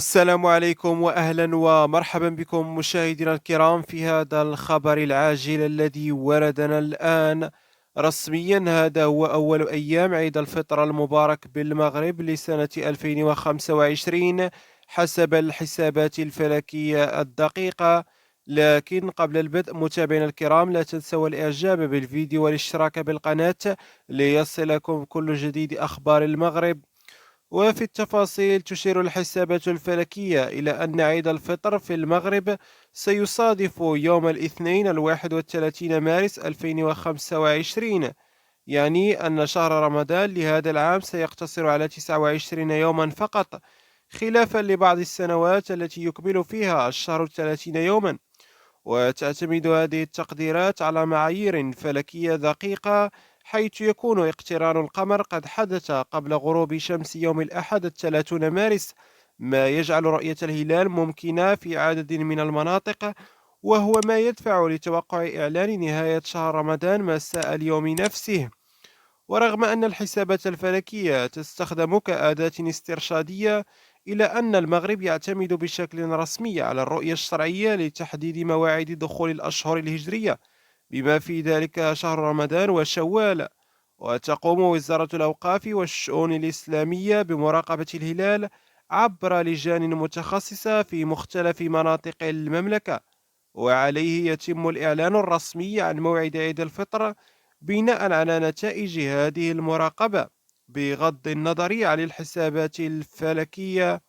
السلام عليكم وأهلا ومرحبا بكم مشاهدينا الكرام في هذا الخبر العاجل الذي وردنا الآن رسميا. هذا هو أول أيام عيد الفطر المبارك بالمغرب لسنة 2025 حسب الحسابات الفلكية الدقيقة. لكن قبل البدء متابعينا الكرام لا تنسوا الإعجاب بالفيديو والاشتراك بالقناة ليصلكم كل جديد أخبار المغرب. وفي التفاصيل تشير الحسابات الفلكية إلى أن عيد الفطر في المغرب سيصادف يوم الاثنين 31 مارس 2025، يعني أن شهر رمضان لهذا العام سيقتصر على 29 يوما فقط، خلافا لبعض السنوات التي يكمل فيها الشهر 30 يوما. وتعتمد هذه التقديرات على معايير فلكية دقيقة، حيث يكون اقتران القمر قد حدث قبل غروب شمس يوم الأحد 30 مارس، ما يجعل رؤية الهلال ممكنة في عدد من المناطق، وهو ما يدفع لتوقع إعلان نهاية شهر رمضان مساء اليوم نفسه. ورغم أن الحسابات الفلكية تستخدم كأداة استرشادية، إلا أن المغرب يعتمد بشكل رسمي على الرؤية الشرعية لتحديد مواعيد دخول الأشهر الهجرية، بما في ذلك شهر رمضان وشوال. وتقوم وزارة الأوقاف والشؤون الإسلامية بمراقبة الهلال عبر لجان متخصصة في مختلف مناطق المملكة، وعليه يتم الإعلان الرسمي عن موعد عيد الفطر بناء على نتائج هذه المراقبة، بغض النظر عن الحسابات الفلكية